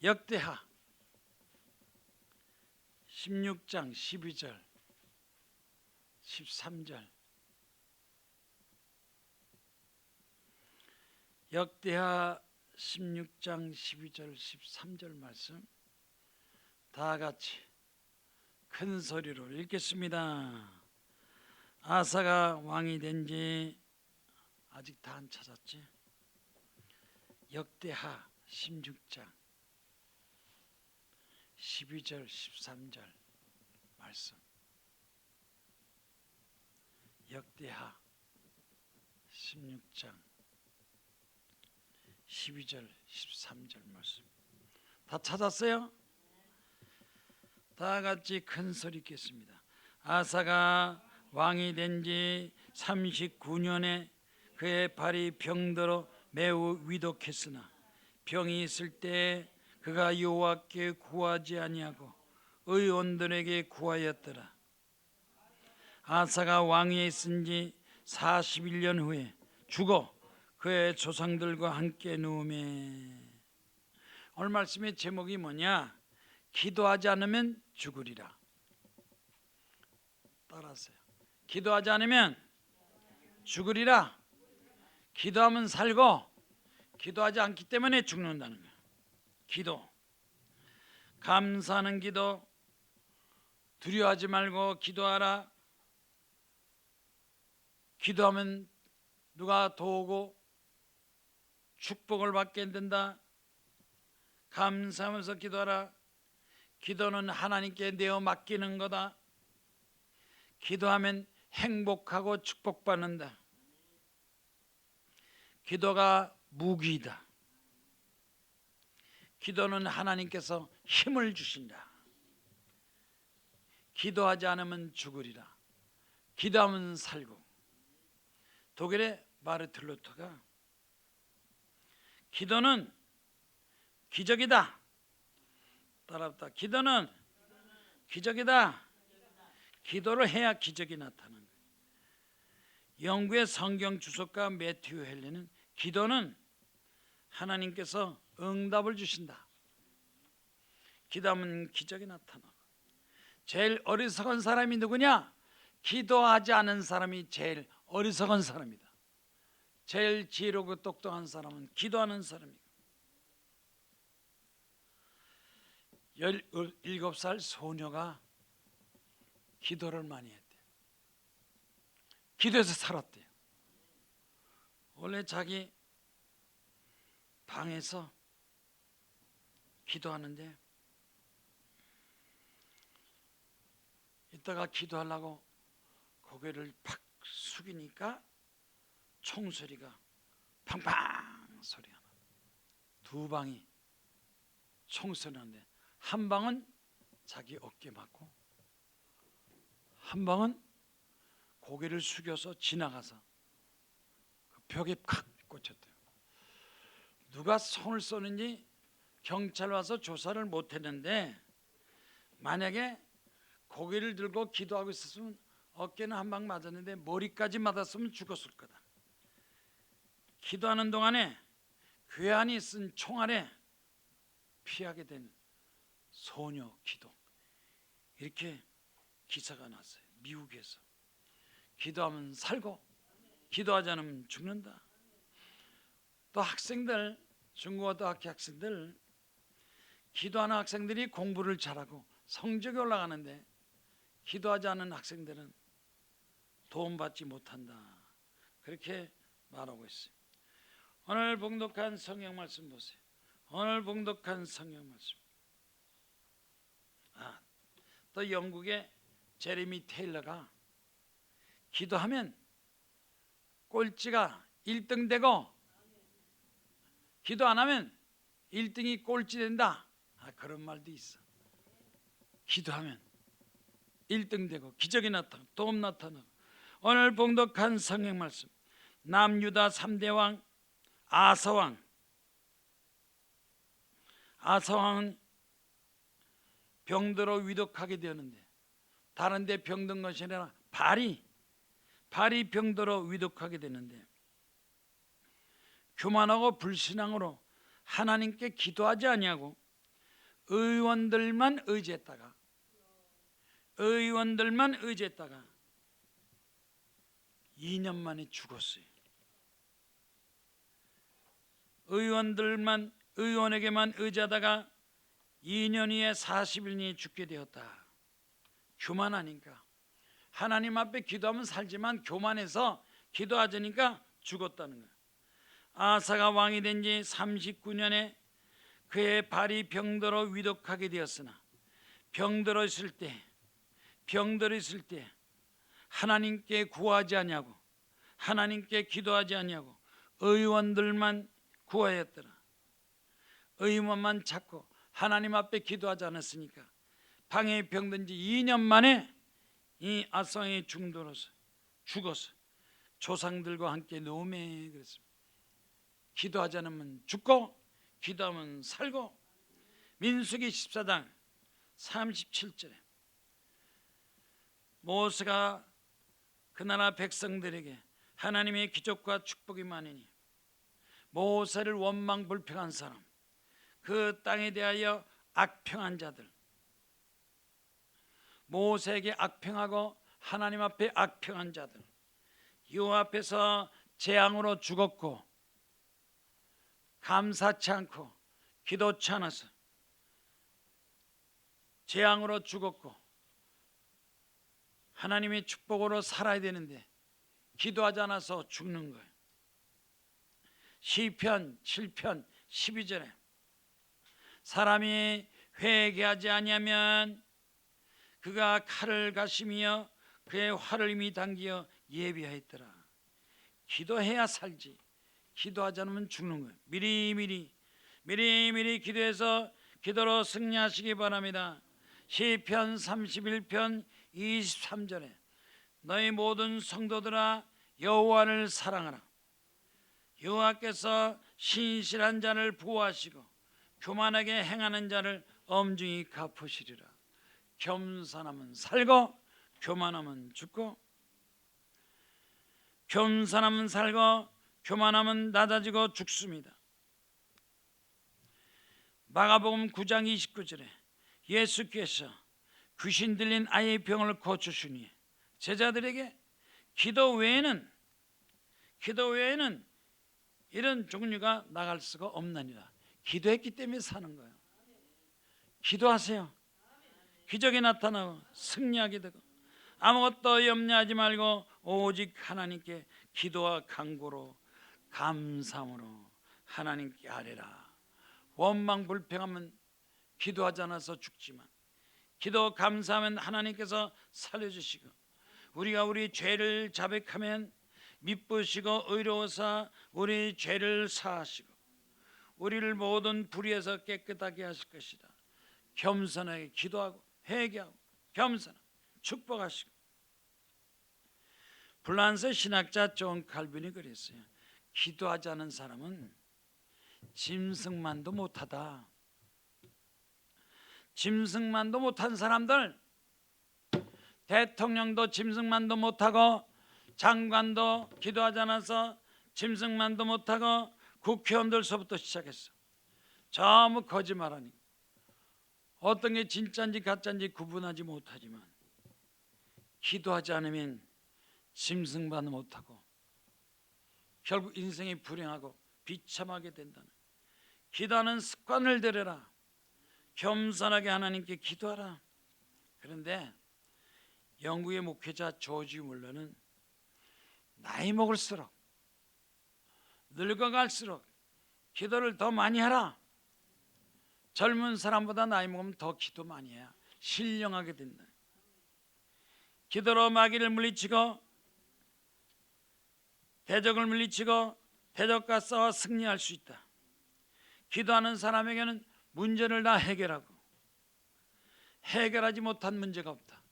역대하 16장 12절 13절. 역대하 16장 12절 13절 말씀 다 같이 큰 소리로 읽겠습니다. 아사가 왕이 된 지 아직 다 안 찾았지? 역대하 16장 12절 13절 말씀. 역대하 16장 12절 13절 말씀 다 찾았어요? 다 같이 큰 소리 읽겠습니다. 아사가 왕이 된 지 39년에 그의 발이 병들어 매우 위독했으나 병이 있을 때 그가 여호와께 구하지 아니하고 의원들에게 구하였더라. 아사가 왕위에 있은 지 41년 후에 죽어 그의 조상들과 함께 누우매. 오늘 말씀의 제목이 뭐냐? 기도하지 않으면 죽으리라. 따라하세요. 기도하지 않으면 죽으리라. 기도하면 살고 기도하지 않기 때문에 죽는다는 거예요. 기도, 감사하는 기도, 두려워하지 말고 기도하라. 기도하면 누가 도우고 축복을 받게 된다. 감사하면서 기도하라. 기도는 하나님께 내어 맡기는 거다. 기도하면 행복하고 축복받는다. 기도가 무기이다. 기도는 하나님께서 힘을 주신다. 기도하지 않으면 죽으리라. 기도하면 살고. 독일의 마르틴 루터가 기도는 기적이다. 따라합다. 기도는 기적이다. 기도를 해야 기적이 나타나는 거예요. 영국의 성경 주석가 매튜 헨리는 기도는 하나님께서 응답을 주신다. 기도하면 기적이 나타나고. 제일 어리석은 사람이 누구냐? 기도하지 않은 사람이 제일 어리석은 사람이다. 제일 지혜롭고 똑똑한 사람은 기도하는 사람이고. 17살 소녀가 기도를 많이 했대요. 기도해서 살았대요. 원래 자기 방에서 기도하는데 이따가 기도하려고 고개를 팍 숙이니까 총소리가 팡팡 소리가 나. 두 방이 총소리 나는데 한 방은 자기 어깨 맞고 한 방은 고개를 숙여서 지나가서 그 벽에 칵 꽂혔대요. 누가 손을 쏘는지 경찰 와서 조사를 못했는데 만약에 고개를 들고 기도하고 있었으면 어깨는 한 방 맞았는데 머리까지 맞았으면 죽었을 거다. 기도하는 동안에 괴한이 쓴 총알에 피하게 된 소녀 기도. 이렇게 기사가 났어요. 미국에서. 기도하면 살고 기도하지 않으면 죽는다. 또 학생들, 중고등학교 학생들, 기도하는 학생들이 공부를 잘하고 성적이 올라가는데 기도하지 않은 학생들은 도움받지 못한다. 그렇게 말하고 있어요. 오늘 봉독한 성경 말씀 보세요. 오늘 봉독한 성경 말씀. 또 영국의 제레미 테일러가 기도하면 꼴찌가 1등 되고 기도 안 하면 1등이 꼴찌 된다. 그런 말도 있어. 기도하면 1등 되고 기적이 나타나고 도움 나타나고. 오늘 봉독한 성경 말씀. 남유다 3대 왕 아사왕. 아사왕은 병들어 위독하게 되었는데 다른 데 병든 것이 아니라 발이 병들어 위독하게 되는데 교만하고 불신앙으로 하나님께 기도하지 아니하고 의원들만 의지했다가 2년 만에 죽었어요. 의원에게만 의지하다가 2년 후에 40일이 죽게 되었다. 교만하니까. 하나님 앞에 기도하면 살지만 교만해서 기도하자니까 죽었다는 거예요. 아사가 왕이 된 지 39년에 그의 발이 병들어 위독하게 되었으나 병들어 있을 때 하나님께 구하지 않냐고, 하나님께 기도하지 않냐고 의원들만 구하였더라. 의원만 찾고 하나님 앞에 기도하지 않았으니까 방에 병든 지 2년 만에 이 아사왕이 중도로서 죽었어. 조상들과 함께 노매 그랬습니다. 기도하지 않으면 죽고 기도하면 살고. 민수기 14장 37절에 모세가 그 나라 백성들에게 하나님의 기적과 축복이 많으니 모세를 원망 불평한 사람, 그 땅에 대하여 악평한 자들, 모세에게 악평하고 하나님 앞에 악평한 자들, 여호와 앞에서 재앙으로 죽었고 감사치 않고 기도치 않아서 재앙으로 죽었고 하나님의 축복으로 살아야 되는데 기도하지 않아서 죽는 거예요. 시편 7편 12절에 사람이 회개하지 아니하면 그가 칼을 가시며 그의 활을 이미 당기어 예비하였더라. 기도해야 살지, 기도하지 않으면 죽는 거예요. 미리미리 기도해서 기도로 승리하시기 바랍니다. 시편 31편 23절에 너희 모든 성도들아 여호와를 사랑하라. 여호와께서 신실한 자를 보호하시고 교만하게 행하는 자를 엄중히 갚으시리라. 겸손하면 살고 교만하면 죽고, 겸손하면 살고 교만하면 낮아지고 죽습니다. 마가복음 9장 29절에 예수께서 귀신 들린 아이의 병을 고치시니 제자들에게 기도 외에는 이런 종류가 나갈 수가 없나니라. 기도했기 때문에 사는 거예요. 기도하세요. 기적이 나타나고 승리하게 되고 아무것도 염려하지 말고 오직 하나님께 기도와 간구로 감사함으로 하나님께 아뢰라. 원망 불평하면 기도하지 않아서 죽지만 기도 감사하면 하나님께서 살려주시고 우리가 우리 죄를 자백하면 미쁘시고 의로우사 우리 죄를 사하시고 우리를 모든 불의에서 깨끗하게 하실 것이다. 겸손하게 기도하고 회개하고 겸손하고 축복하시고. 프랑스 신학자 존 칼빈이 그랬어요. 기도하지 않은 사람은 짐승만도 못하다. 짐승만도 못한 사람들, 대통령도 짐승만도 못하고 장관도 기도하지 않아서 짐승만도 못하고 국회의원들서부터 시작했어. 전부 거짓말하니 어떤 게 진짜인지 가짜인지 구분하지 못하지만 기도하지 않으면 짐승만도 못하고 결국 인생이 불행하고 비참하게 된다는. 기도하는 습관을 들여라. 겸손하게 하나님께 기도하라. 그런데 영국의 목회자 조지 물러는 나이 먹을수록 늙어갈수록 기도를 더 많이 하라. 젊은 사람보다 나이 먹으면 더 기도 많이 해야 신령하게 된다. 기도로 마귀를 물리치고 대적을 물리치고 대적과 싸워 승리할 수 있다. 기도하는 사람에게는 문제를 다 해결하고 해결하지 못한 문제가 없다.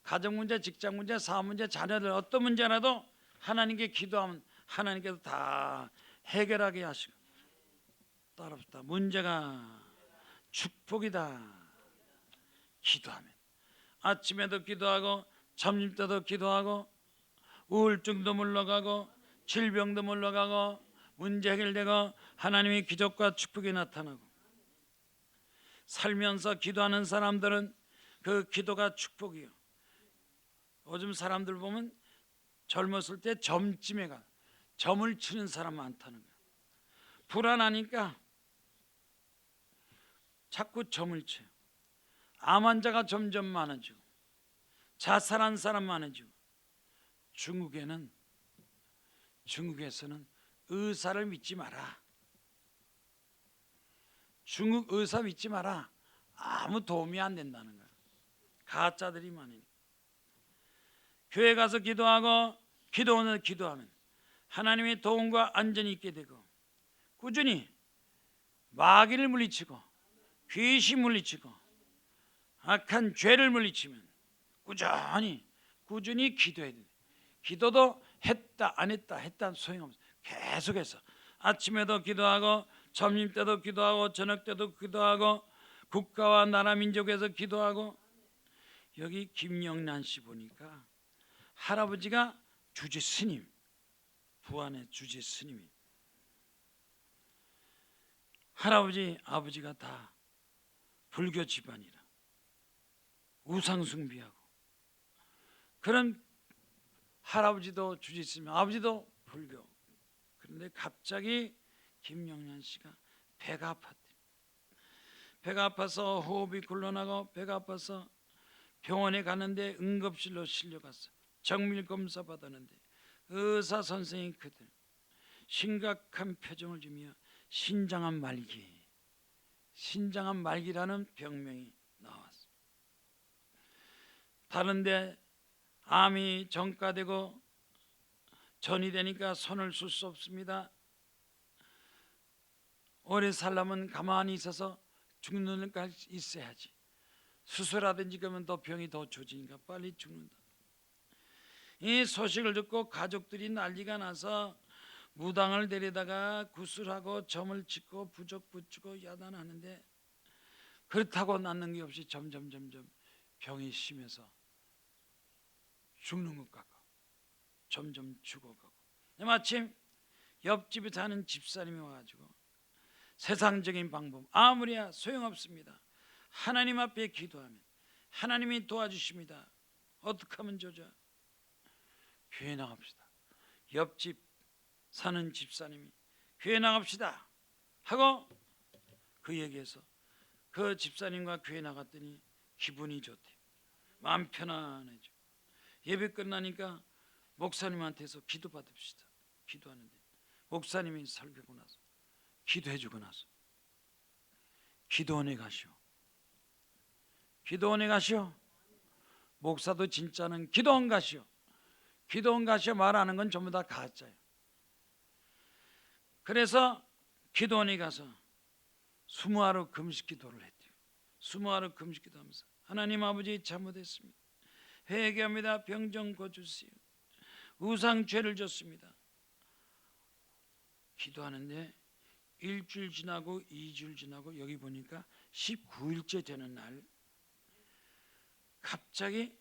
가정 문제, 직장 문제, 사업 문제, 자녀들 어떤 문제라도 하나님께 기도하면 하나님께서 다 해결하게 하시고 따라붙다. 문제가 축복이다. 기도하면 아침에도 기도하고 점심 때도 기도하고 우울증도 물러가고 질병도 물러가고 문제 해결되고 하나님의 기적과 축복이 나타나고 살면서 기도하는 사람들은 그 기도가 축복이요. 요즘 사람들 보면 젊었을 때 점집에 가 점을 치는 사람 많다는 거예요. 불안하니까 자꾸 점을 쳐요. 암 환자가 점점 많아지고 자살한 사람 많아지고 중국에서는 의사를 믿지 마라. 중국 의사 믿지 마라. 아무 도움이 안 된다는 거예요. 가짜들이 많으니까. 교회 가서 기도하고 기도원을 기도하면 하나님의 도움과 안전이 있게 되고 꾸준히 마귀를 물리치고 귀신 물리치고 악한 죄를 물리치면 꾸준히 기도해야 돼. 기도도 했다 안 했다 소용없어. 계속해서 아침에도 기도하고 점심 때도 기도하고 저녁 때도 기도하고 국가와 나라 민족에서 기도하고. 여기 김영란 씨 보니까 할아버지가 주지 스님, 부안의 주지 스님이. 할아버지 아버지가 다 불교 집안이라 우상 숭배하고 그런 할아버지도 주지 스님, 아버지도 불교. 그런데 갑자기 김영란 씨가 배가 아팠대. 배가 아파서 호흡이 곤란하고 배가 아파서 병원에 갔는데 응급실로 실려갔어. 정밀 검사 받았는데 의사 선생이 그들 심각한 표정을 지며 신장암 말기라는 병명이 나왔어. 다른데 암이 전가되고 전이 되니까 손을 쓸 수 없습니다. 오래 살려면 가만히 있어서 죽는 것까지 있어야지. 수술하든지 그러면 더 병이 더 좋아지니까 빨리 죽는다. 이 소식을 듣고 가족들이 난리가 나서 무당을 데려다가 구슬하고 점을 찍고 부적 붙이고 야단하는데 그렇다고 낫는 게 없이 점점 병이 심해서 죽는 것 같고 점점 죽어가고. 마침 옆집에 사는 집사님이 와가지고 세상적인 방법 아무리야 소용없습니다. 하나님 앞에 기도하면 하나님이 도와주십니다. 어떻게 하면 좋죠? 교회 나갑시다. 옆집 사는 집사님이 교회 나갑시다 하고 그 얘기해서 그 집사님과 교회 나갔더니 기분이 좋대. 마음 편안해져. 예배 끝나니까 목사님한테서 기도 받읍시다. 기도하는데 목사님이 설교하고 나서 기도해주고 나서 기도원에 가시오. 기도원에 가시오. 목사도 진짜는 기도원 가시오. 기도원 가시오 말하는 건 전부 다 가짜예요. 그래서 기도원에 가서 20하루 금식 기도를 했대요. 20하루 금식 기도하면서 하나님 아버지 잘못했습니다. 회개합니다. 병 좀 고쳐주세요. 우상 죄를 졌습니다. 기도하는데 일주일 지나고 2주일 지나고 여기 보니까 19일째 되는 날 갑자기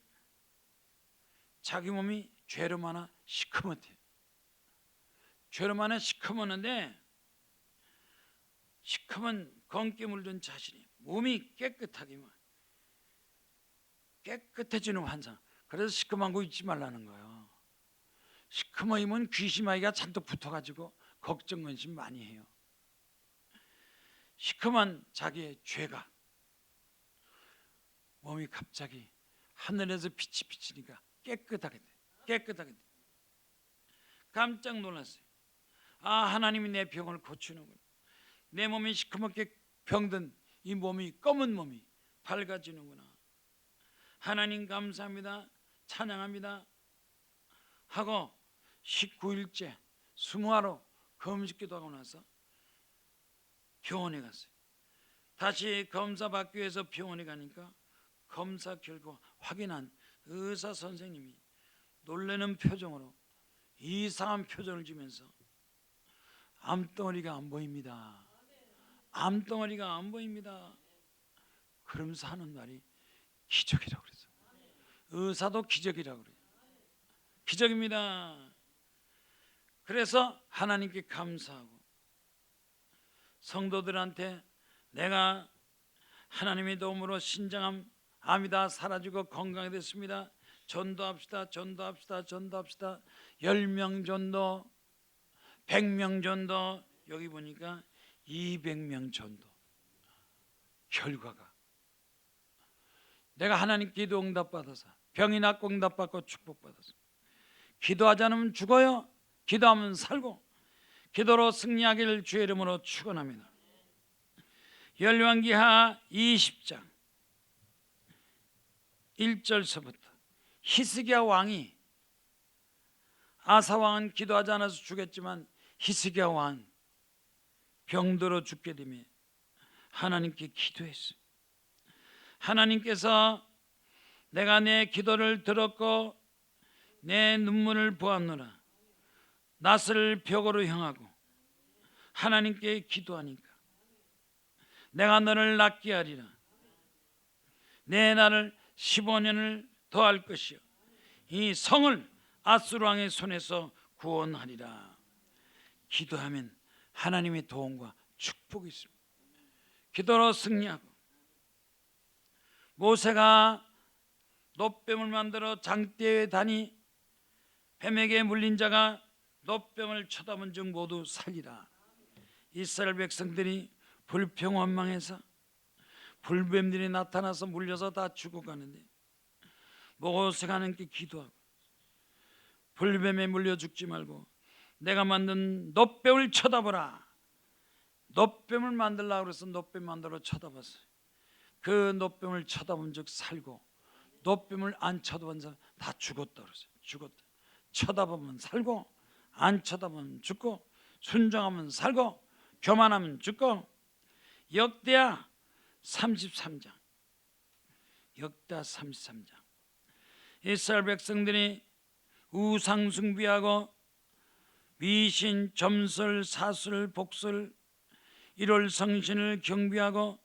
자기 몸이 죄로 많아 시커멓대. 죄로 많아 시커멓는데 시커먼 검게 물든 자신이 몸이 깨끗해지는 환상. 그래서 시커먼 거 잊지 말라는 거예요. 시커먼이면 귀시마귀가 잔뜩 붙어가지고 걱정 근심 많이 해요. 시커먼 자기의 죄가 몸이 갑자기 하늘에서 빛이 비치니까 깨끗하게 돼. 깜짝 놀랐어요. 아, 하나님이 내 병을 고치는구나. 내 몸이 시커멓게 병든 이 몸이 검은 몸이 밝아지는구나. 하나님 감사합니다. 찬양합니다 하고 19일째 20하루 금식기도 하고 나서 병원에 갔어요. 다시 검사 받기 위해서 병원에 가니까 검사 결과 확인한 의사 선생님이 놀라는 표정으로 이상한 표정을 지면서 암덩어리가 안 보입니다. 암덩어리가 안 보입니다. 그러면서 하는 말이 기적이라고 그랬어요. 의사도 기적이라고 그래요. 기적입니다. 그래서 하나님께 감사하고 성도들한테 내가 하나님의 도움으로 신장암, 암이 다 사라지고 건강이 됐습니다. 전도합시다. 전도합시다. 전도합시다. 10명 전도, 100명 전도, 여기 보니까 200명 전도. 결과가 내가 하나님 기도 응답 받아서 병이 낫고 응답 받고 축복 받아서 기도하지 않으면 죽어요. 기도하면 살고 기도로 승리하기를 주의 이름으로 축원합니다. 열왕기하 20장 1절서부터 히스기야 왕이, 아사 왕은 기도하지 않아서 죽였지만 히스기야 왕 병들어 죽게 되며 하나님께 기도했어요. 하나님께서 내가 내 기도를 들었고 내 눈물을 보았노라. 낯을 벽으로 향하고 하나님께 기도하니까 내가 너를 낫게 하리라. 내 날을 15년을 더할 것이요 이 성을 아수르 왕의 손에서 구원하리라. 기도하면 하나님의 도움과 축복이 있습니다. 기도로 승리하고, 모세가 놋뱀을 만들어 장대에 다니 뱀에게 물린 자가 놋뱀을 쳐다본 즉 모두 살리라. 이스라엘 백성들이 불평원망해서 불뱀들이 나타나서 물려서 다 죽어가는데 모세가 하나님께 기도하고 불뱀에 물려 죽지 말고 내가 만든 놋뱀을 쳐다보라. 놋뱀을 만들려고 그래서 놋뱀 만들어 쳐다봤어요. 그 놋뱀을 쳐다본 즉 살고 놋뱀을 안 쳐다본 사람 다 죽었다 그랬어요. 죽었다. 쳐다보면 살고 안 쳐다보면 죽고 순종하면 살고 교만하면 죽고. 역대하 33장 역대하 33장 이스라엘 백성들이 우상 숭배하고 미신, 점설, 사술, 복술, 일월성신을 경배하고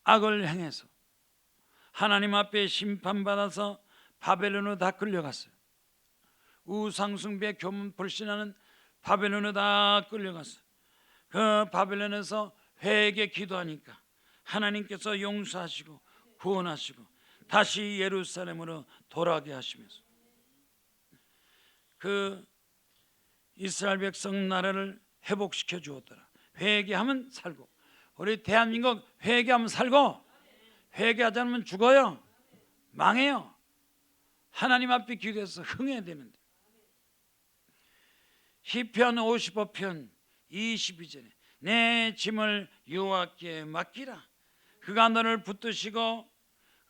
악을 행해서 하나님 앞에 심판받아서 바벨론으로 다 끌려갔어요. 우상 숭배, 교문, 불신하는 바벨론으로 다 끌려갔어요. 그 바벨론에서 회개 기도하니까 하나님께서 용서하시고 구원하시고 다시 예루살렘으로 돌아가게 하시면서 그 이스라엘 백성 나라를 회복시켜 주었더라. 회개하면 살고, 우리 대한민국 회개하면 살고, 회개하지 않으면 죽어요. 망해요. 하나님 앞에 기도해서 흥해야 되는데. 시편 55편 22절에 내 짐을 여호와께 맡기라. 그가 너를 붙드시고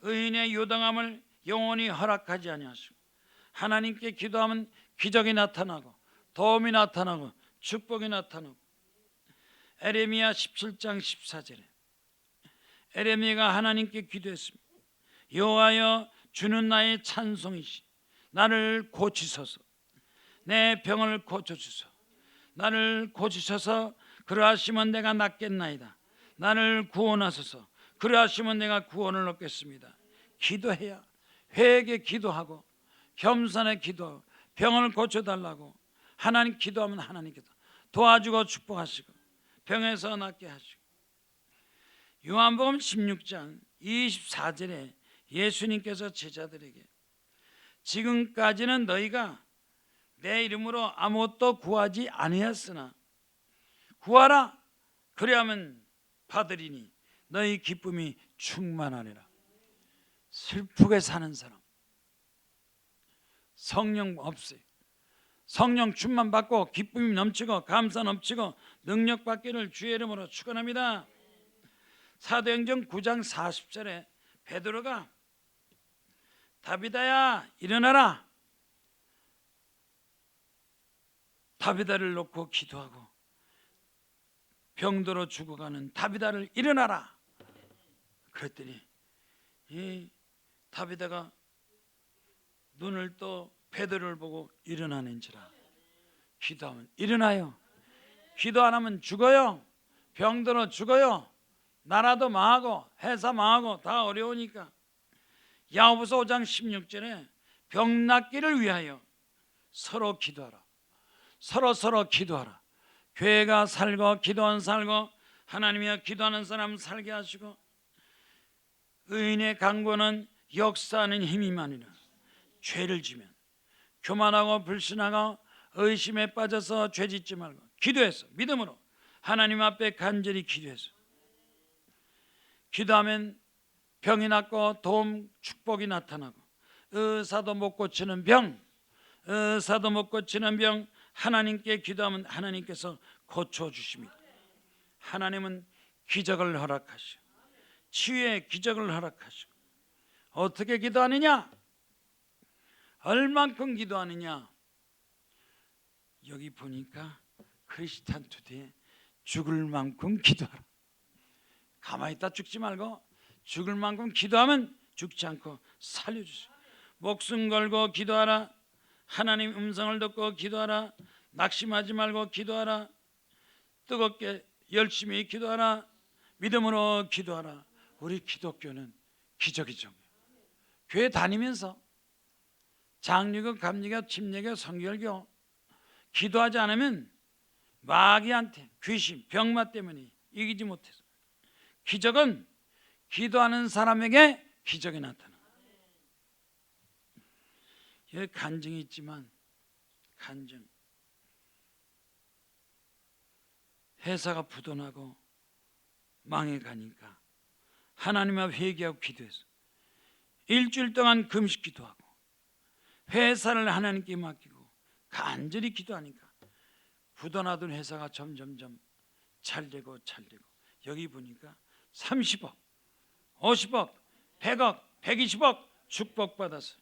의인의 요당함을 영원히 허락하지 아니하시고. 하나님께 기도하면 기적이 나타나고 도움이 나타나고 축복이 나타나고. 에레미야 17장 14절에 에레미야가 하나님께 기도했습니다. 여호와여, 주는 나의 찬송이시. 나를 고치소서. 내 병을 고쳐주소. 나를 고치소서. 그러하시면 내가 낫겠나이다. 나를 구원하소서. 그러하시면 내가 구원을 얻겠습니다. 기도해야, 회개 기도하고 겸손에 기도하고 병을 고쳐달라고 하나님 기도하면 하나님께서 도와주고 축복하시고 병에서 낫게 하시고. 요한복음 16장 24절에 예수님께서 제자들에게 지금까지는 너희가 내 이름으로 아무것도 구하지 아니하였으나 구하라. 그리하면 받으리니 너희 기쁨이 충만하리라. 슬프게 사는 사람 성령 없어요. 성령 충만 받고 기쁨이 넘치고 감사 넘치고 능력 받기를 주의 이름으로 축원합니다. 사도행전 9장 40절에 베드로가 다비다야 일어나라. 다비다를 놓고 기도하고 병들어 죽어가는 다비다를 일어나라 그랬더니 이 다비다가 눈을 떠 베드로를 보고 일어나는지라. 기도하면 일어나요. 기도 안 하면 죽어요. 병들어 죽어요. 나라도 망하고 회사 망하고 다 어려우니까. 야고보서 5장 16절에 병 낫기를 위하여 서로 기도하라. 서로 기도하라. 교회가 살고 기도한 살고 하나님이여 기도하는 사람 살게 하시고 의인의 강구는 역사하는 힘이마니라. 죄를 지면 교만하고 불신하고 의심에 빠져서 죄짓지 말고 기도해서 믿음으로 하나님 앞에 간절히 기도해서 기도하면 병이 낫고 도움 축복이 나타나고 의사도 못 고치는 병 하나님께 기도하면 하나님께서 고쳐주십니다. 하나님은 기적을 허락하시고 치유의 기적을 허락하시고 어떻게 기도하느냐? 얼만큼 기도하느냐? 여기 보니까 크리스찬 투데이에 죽을 만큼 기도하라. 가만히 있다 죽지 말고 죽을 만큼 기도하면 죽지 않고 살려주세요. 목숨 걸고 기도하라. 하나님 음성을 듣고 기도하라. 낙심하지 말고 기도하라. 뜨겁게 열심히 기도하라. 믿음으로 기도하라. 우리 기독교는 기적이죠. 교회 다니면서 장유교, 감리교, 침례교, 성결교 기도하지 않으면 마귀한테 귀신, 병마 때문에 이기지 못해서 기적은 기도하는 사람에게 기적이 나타나. 여기 간증이 있지만 간증 회사가 부도나고 망해가니까 하나님 앞 회개하고 기도해서 일주일 동안 금식 기도하고 회사를 하나님께 맡기고 간절히 기도하니까 부도나던 회사가 점점점 잘되고 여기 보니까 30억, 50억, 100억, 120억 축복받았어.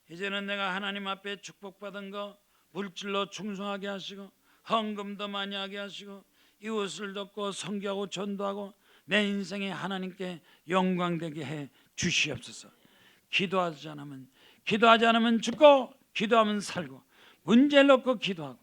이제는 내가 하나님 앞에 축복받은 거 물질로 충성하게 하시고 헌금도 많이 하게 하시고 이웃을 돕고 선교하고 전도하고 내 인생에 하나님께 영광되게 해 주시옵소서. 기도하지 않으면 죽고 기도하면 살고 문제를 놓고 기도하고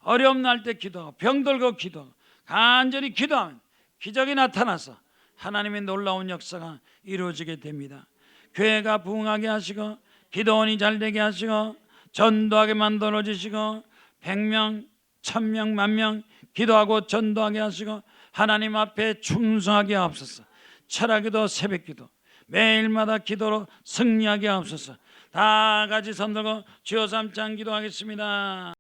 어려움 날 때 기도하고 병 들고 기도하고 간절히 기도하면 기적이 나타나서 하나님의 놀라운 역사가 이루어지게 됩니다. 교회가 부흥하게 하시고 기도원이 잘되게 하시고 전도하게 만들어 주시고 100명, 1000명, 10,000명 기도하고 전도하게 하시고 하나님 앞에 충성하게 하옵소서. 철학기도 새벽기도 매일마다 기도로 승리하게 하옵소서. 다 같이 손들고 주여 삼창 기도하겠습니다.